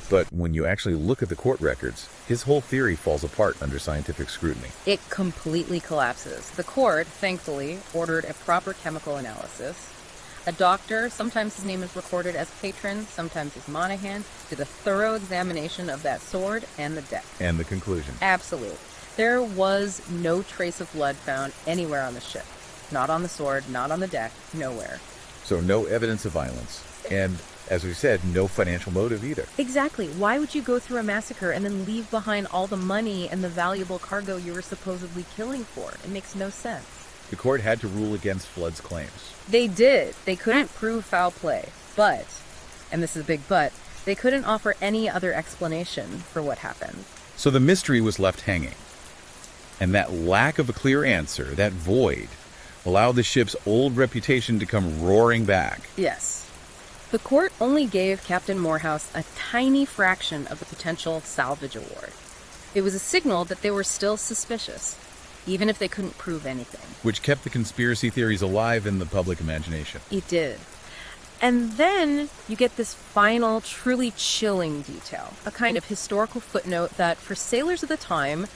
But when you actually look at the court records, his whole theory falls apart under scientific scrutiny. It completely collapses. The court, thankfully, ordered a proper chemical analysis. A doctor, sometimes his name is recorded as Patron, sometimes as Monahan, did a thorough examination of that sword and the deck. And the conclusion? Absolute. There was no trace of blood found anywhere on the ship. Not on the sword, not on the deck, nowhere. So no evidence of violence. And, as we said, no financial motive either. Exactly. Why would you go through a massacre and then leave behind all the money and the valuable cargo you were supposedly killing for? It makes no sense. The court had to rule against Flood's claims. They did. They couldn't prove foul play. But, and this is a big but, they couldn't offer any other explanation for what happened. So the mystery was left hanging. And that lack of a clear answer, that void, allowed the ship's old reputation to come roaring back. Yes. The court only gave Captain Morehouse a tiny fraction of the potential salvage award. It was a signal that they were still suspicious, even if they couldn't prove anything. Which kept the conspiracy theories alive in the public imagination. It did. And then you get this final, truly chilling detail, a kind of historical footnote that, for sailors of the time,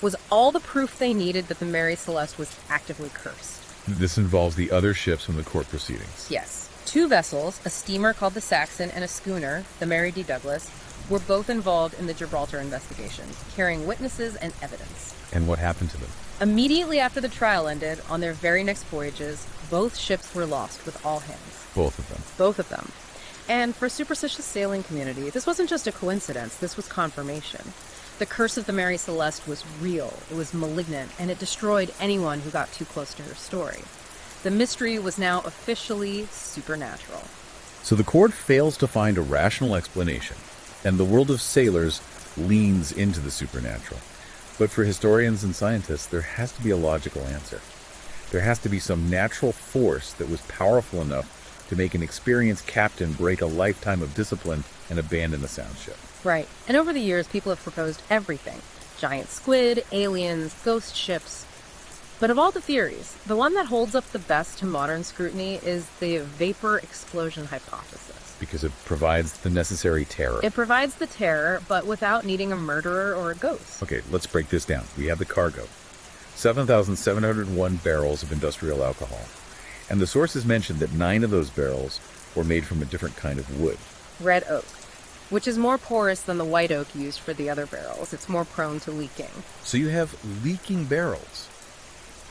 was all the proof they needed that the Mary Celeste was actively cursed. This involves the other ships from the court proceedings. Yes. 2 vessels, a steamer called the Saxon and a schooner, the Mary D. Douglas, were both involved in the Gibraltar investigation, carrying witnesses and evidence. And what happened to them? Immediately after the trial ended, on their very next voyages, both ships were lost with all hands. Both of them. Both of them. And for a superstitious sailing community, this wasn't just a coincidence, this was confirmation. The curse of the Mary Celeste was real, it was malignant, and it destroyed anyone who got too close to her story. The mystery was now officially supernatural. So the court fails to find a rational explanation, and the world of sailors leans into the supernatural. But for historians and scientists, there has to be a logical answer. There has to be some natural force that was powerful enough to make an experienced captain break a lifetime of discipline and abandon the sound ship. Right. And over the years, people have proposed everything. Giant squid, aliens, ghost ships. But of all the theories, the one that holds up the best to modern scrutiny is the vapor explosion hypothesis. Because it provides the necessary terror. It provides the terror, but without needing a murderer or a ghost. Okay, let's break this down. We have the cargo. 7,701 barrels of industrial alcohol. And the sources mentioned that 9 of those barrels were made from a different kind of wood. Red oak, which is more porous than the white oak used for the other barrels. It's more prone to leaking. So you have leaking barrels.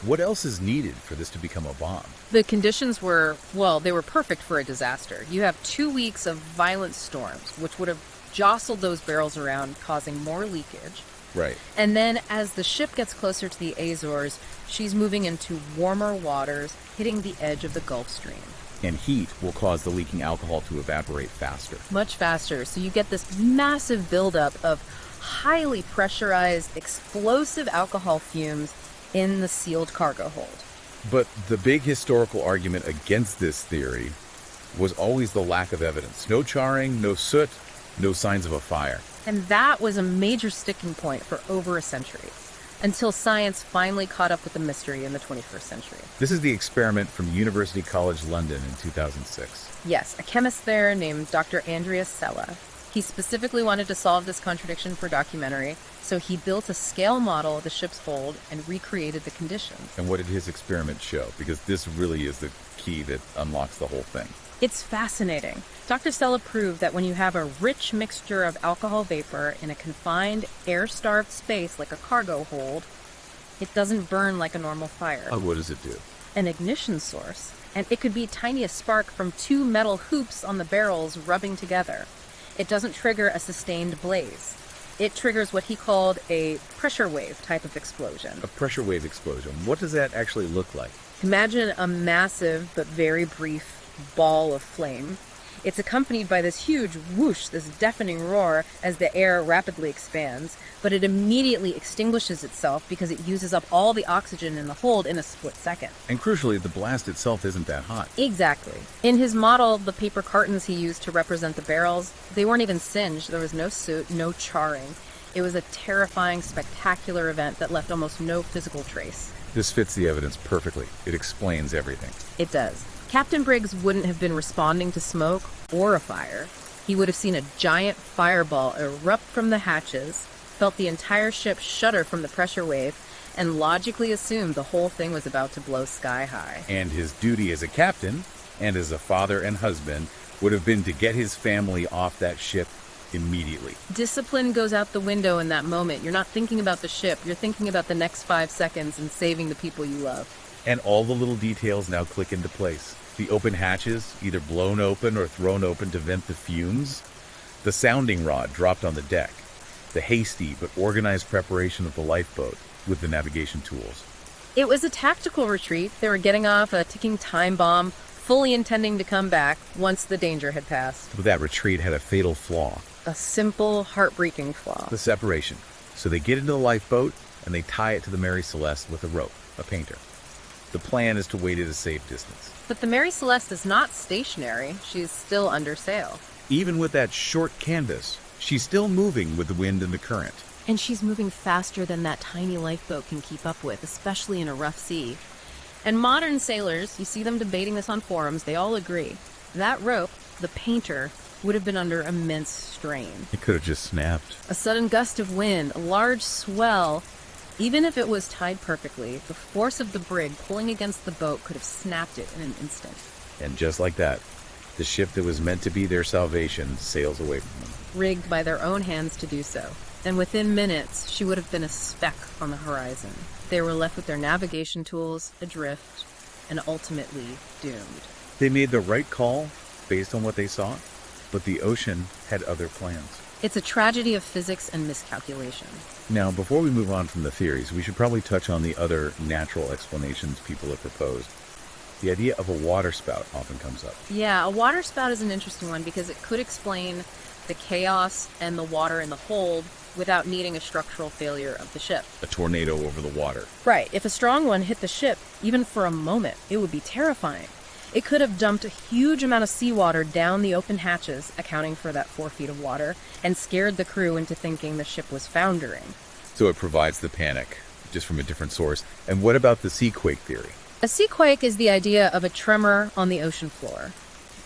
What else is needed for this to become a bomb? The conditions were, well, they were perfect for a disaster. You have 2 weeks of violent storms, which would have jostled those barrels around, causing more leakage. Right. And then as the ship gets closer to the Azores, she's moving into warmer waters, hitting the edge of the Gulf Stream. And heat will cause the leaking alcohol to evaporate faster. Much faster. So you get this massive buildup of highly pressurized, explosive alcohol fumes in the sealed cargo hold. But the big historical argument against this theory was always the lack of evidence. No charring, no soot, no signs of a fire. And that was a major sticking point for over a century, until science finally caught up with the mystery in the 21st century. This is the experiment from University College London in 2006. Yes, a chemist there named Dr. Andreas Sella. He specifically wanted to solve this contradiction for documentary, so he built a scale model of the ship's hold and recreated the conditions. And what did his experiment show? Because this really is the key that unlocks the whole thing. It's fascinating. Dr. Sella proved that when you have a rich mixture of alcohol vapor in a confined, air-starved space like a cargo hold, it doesn't burn like a normal fire. What does it do? An ignition source. And it could be tiniest spark from 2 metal hoops on the barrels rubbing together. It doesn't trigger a sustained blaze. It triggers what he called a pressure wave type of explosion. A pressure wave explosion. What does that actually look like? Imagine a massive but very brief ball of flame. It's accompanied by this huge whoosh, this deafening roar as the air rapidly expands, but it immediately extinguishes itself because it uses up all the oxygen in the hold in a split second. And crucially, the blast itself isn't that hot. Exactly. In his model, the paper cartons he used to represent the barrels, they weren't even singed. There was no soot, no charring. It was a terrifying, spectacular event that left almost no physical trace. This fits the evidence perfectly. It explains everything. It does. Captain Briggs wouldn't have been responding to smoke or a fire. He would have seen a giant fireball erupt from the hatches, felt the entire ship shudder from the pressure wave, and logically assumed the whole thing was about to blow sky high. And his duty as a captain, and as a father and husband, would have been to get his family off that ship immediately. Discipline goes out the window in that moment. You're not thinking about the ship, you're thinking about the next 5 seconds and saving the people you love. And all the little details now click into place. The open hatches, either blown open or thrown open to vent the fumes. The sounding rod dropped on the deck. The hasty but organized preparation of the lifeboat with the navigation tools. It was a tactical retreat. They were getting off a ticking time bomb, fully intending to come back once the danger had passed. But that retreat had a fatal flaw. A simple, heartbreaking flaw. The separation. So they get into the lifeboat and they tie it to the Mary Celeste with a rope, a painter. The plan is to wait at a safe distance. But the Mary Celeste is not stationary. She's still under sail. Even with that short canvas, she's still moving with the wind and the current. And she's moving faster than that tiny lifeboat can keep up with, especially in a rough sea. And modern sailors, you see them debating this on forums, they all agree. That rope, the painter, would have been under immense strain. It could have just snapped. A sudden gust of wind, a large swell. Even if it was tied perfectly, the force of the brig pulling against the boat could have snapped it in an instant. And just like that, the ship that was meant to be their salvation sails away from them. Rigged by their own hands to do so. And within minutes, she would have been a speck on the horizon. They were left with their navigation tools adrift and ultimately doomed. They made the right call based on what they saw, but the ocean had other plans. It's a tragedy of physics and miscalculation. Now, before we move on from the theories, we should probably touch on the other natural explanations people have proposed. The idea of a waterspout often comes up. Yeah, a waterspout is an interesting one because it could explain the chaos and the water in the hold without needing a structural failure of the ship. A tornado over the water. Right. If a strong one hit the ship, even for a moment, it would be terrifying. It could have dumped a huge amount of seawater down the open hatches, accounting for that 4 feet of water, and scared the crew into thinking the ship was foundering. So it provides the panic, just from a different source. And what about the seaquake theory? A seaquake is the idea of a tremor on the ocean floor.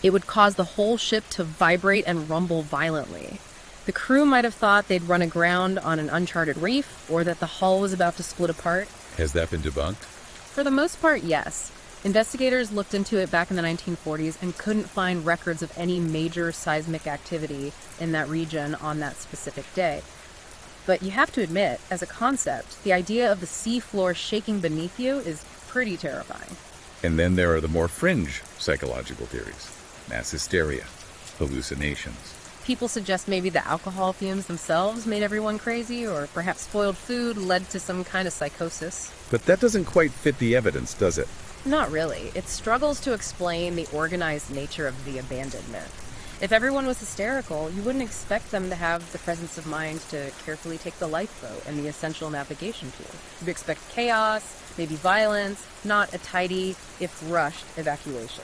It would cause the whole ship to vibrate and rumble violently. The crew might have thought they'd run aground on an uncharted reef, or that the hull was about to split apart. Has that been debunked? For the most part, yes. Investigators looked into it back in the 1940s and couldn't find records of any major seismic activity in that region on that specific day. But you have to admit, as a concept, the idea of the sea floor shaking beneath you is pretty terrifying. And then there are the more fringe psychological theories. Mass hysteria, hallucinations. People suggest maybe the alcohol fumes themselves made everyone crazy, or perhaps spoiled food led to some kind of psychosis. But that doesn't quite fit the evidence, does it? Not really. It struggles to explain the organized nature of the abandonment. If everyone was hysterical, you wouldn't expect them to have the presence of mind to carefully take the lifeboat and the essential navigation tools. You'd expect chaos, maybe violence, not a tidy, if rushed, evacuation.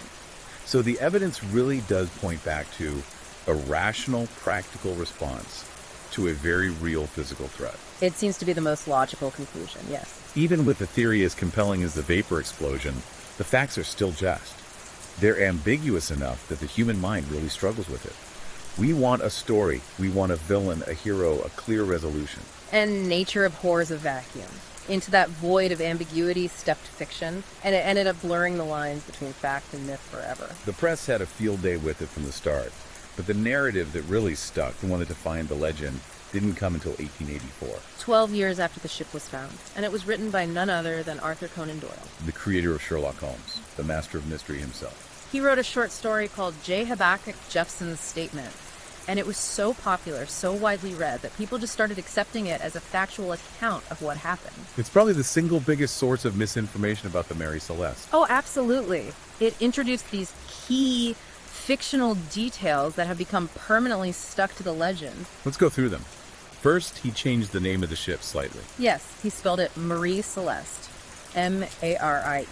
So the evidence really does point back to a rational, practical response to a very real physical threat. It seems to be the most logical conclusion, yes. Even with a theory as compelling as the vapor explosion, the facts are still just. They're ambiguous enough that the human mind really struggles with it. We want a story. We want a villain, a hero, a clear resolution. And nature abhors a vacuum. Into that void of ambiguity stepped fiction, and it ended up blurring the lines between fact and myth forever. The press had a field day with it from the start, but the narrative that really stuck, the one that defined the legend, didn't come until 1884. 12 years after the ship was found, and it was written by none other than Arthur Conan Doyle. The creator of Sherlock Holmes, the master of mystery himself. He wrote a short story called J. Habakkuk Jeffson's Statement, and it was so popular, so widely read, that people just started accepting it as a factual account of what happened. It's probably the single biggest source of misinformation about the Mary Celeste. Oh, absolutely. It introduced these key fictional details that have become permanently stuck to the legend. Let's go through them. First, he changed the name of the ship slightly. Yes, he spelled it Mary Celeste, M-A-R-I-E.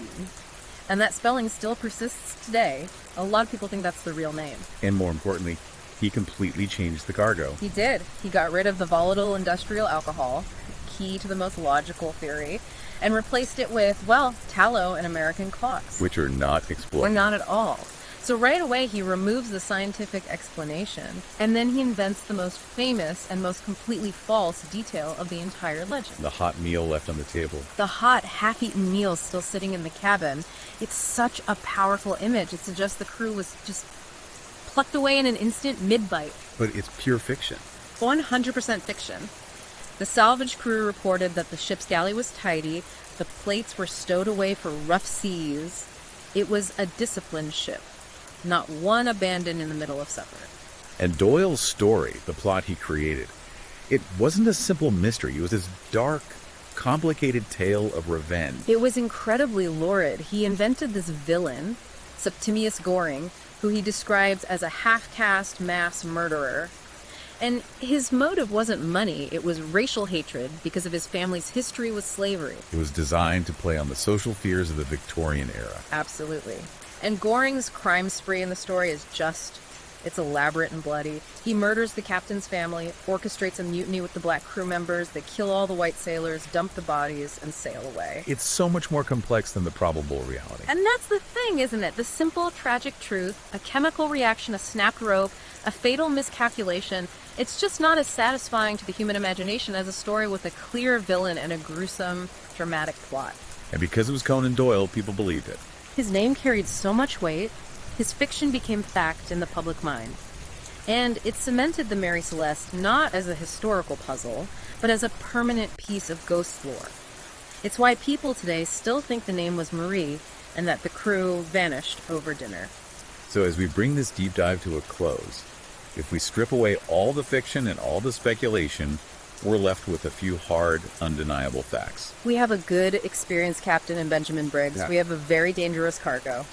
And that spelling still persists today. A lot of people think that's the real name. And more importantly, he completely changed the cargo. He did. He got rid of the volatile industrial alcohol, key to the most logical theory, and replaced it with, well, tallow and American clocks. Which are not exploited. Or not at all. So right away, he removes the scientific explanation, and then he invents the most famous and most completely false detail of the entire legend. The hot meal left on the table. The hot, half-eaten meal still sitting in the cabin. It's such a powerful image. It suggests the crew was just plucked away in an instant mid-bite. But it's pure fiction. 100% fiction. The salvage crew reported that the ship's galley was tidy, the plates were stowed away for rough seas. It was a disciplined ship. Not one abandoned in the middle of supper. And Doyle's story, the plot he created, it wasn't a simple mystery. It was this dark, complicated tale of revenge. It was incredibly lurid. He invented this villain, Septimius Goring, who he describes as a half-caste mass murderer. And his motive wasn't money, it was racial hatred because of his family's history with slavery. It was designed to play on the social fears of the Victorian era. Absolutely. And Goring's crime spree in the story is it's elaborate and bloody. He murders the captain's family, orchestrates a mutiny with the black crew members, they kill all the white sailors, dump the bodies, and sail away. It's so much more complex than the probable reality. And that's the thing, isn't it? The simple, tragic truth, a chemical reaction, a snapped rope, a fatal miscalculation. It's just not as satisfying to the human imagination as a story with a clear villain and a gruesome, dramatic plot. And because it was Conan Doyle, people believed it. His name carried so much weight, his fiction became fact in the public mind. And it cemented the Mary Celeste not as a historical puzzle, but as a permanent piece of ghost lore. It's why people today still think the name was Marie and that the crew vanished over dinner. So as we bring this deep dive to a close, if we strip away all the fiction and all the speculation, we're left with a few hard, undeniable facts. We have a good, experienced captain in Benjamin Briggs. Yeah. We have a very dangerous cargo.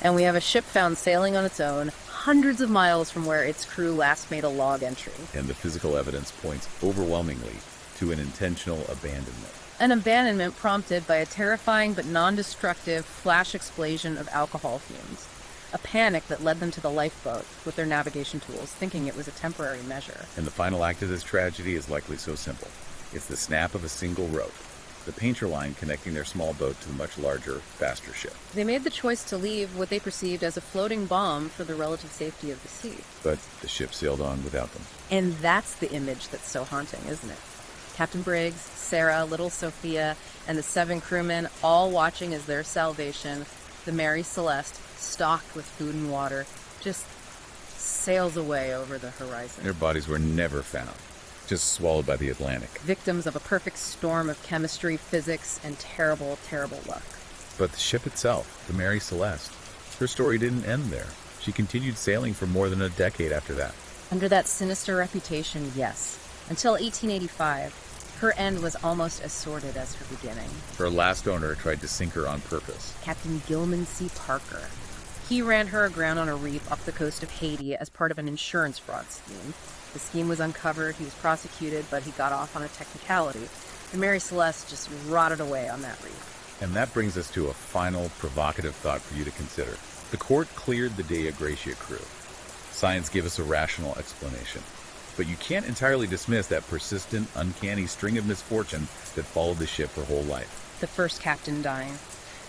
And we have a ship found sailing on its own, hundreds of miles from where its crew last made a log entry. And the physical evidence points overwhelmingly to an intentional abandonment. An abandonment prompted by a terrifying but non-destructive flash explosion of alcohol fumes. A panic that led them to the lifeboat with their navigation tools, thinking it was a temporary measure. And the final act of this tragedy is likely so simple. It's the snap of a single rope, the painter line connecting their small boat to the much larger, faster ship. They made the choice to leave what they perceived as a floating bomb for the relative safety of the sea. But the ship sailed on without them. And that's the image that's so haunting, isn't it? Captain Briggs, Sarah, little Sophia, and the 7 crewmen all watching as their salvation, the Mary Celeste, stocked with food and water, just sails away over the horizon. Their bodies were never found, just swallowed by the Atlantic. Victims of a perfect storm of chemistry, physics, and terrible, terrible luck. But the ship itself, the Mary Celeste, her story didn't end there. She continued sailing for more than a decade after that. Under that sinister reputation, yes. Until 1885, her end was almost as sordid as her beginning. Her last owner tried to sink her on purpose. Captain Gilman C. Parker. He ran her aground on a reef off the coast of Haiti as part of an insurance fraud scheme. The scheme was uncovered, he was prosecuted, but he got off on a technicality. The Mary Celeste just rotted away on that reef. And that brings us to a final provocative thought for you to consider. The court cleared the Dea Gratia crew. Science gave us a rational explanation. But you can't entirely dismiss that persistent, uncanny string of misfortune that followed the ship her whole life. The first captain dying,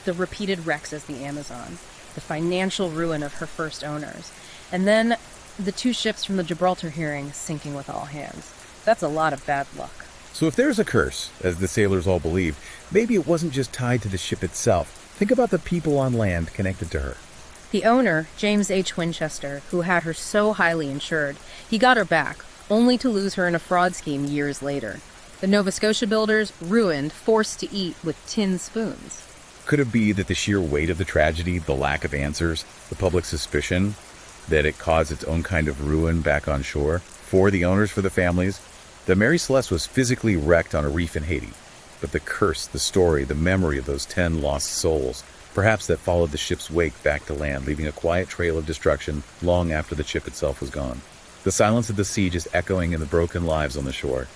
the repeated wrecks as the Amazon, the financial ruin of her first owners, and then the 2 ships from the Gibraltar hearing sinking with all hands. That's a lot of bad luck. So if there's a curse, as the sailors all believed, maybe it wasn't just tied to the ship itself. Think about the people on land connected to her. The owner, James H. Winchester, who had her so highly insured, he got her back, only to lose her in a fraud scheme years later. The Nova Scotia builders, ruined, forced to eat with tin spoons. Could it be that the sheer weight of the tragedy, the lack of answers, the public suspicion, that it caused its own kind of ruin back on shore? For the owners, for the families, the Mary Celeste was physically wrecked on a reef in Haiti. But the curse, the story, the memory of those 10 lost souls, perhaps that followed the ship's wake back to land, leaving a quiet trail of destruction long after the ship itself was gone. The silence of the sea just echoing in the broken lives on the shore.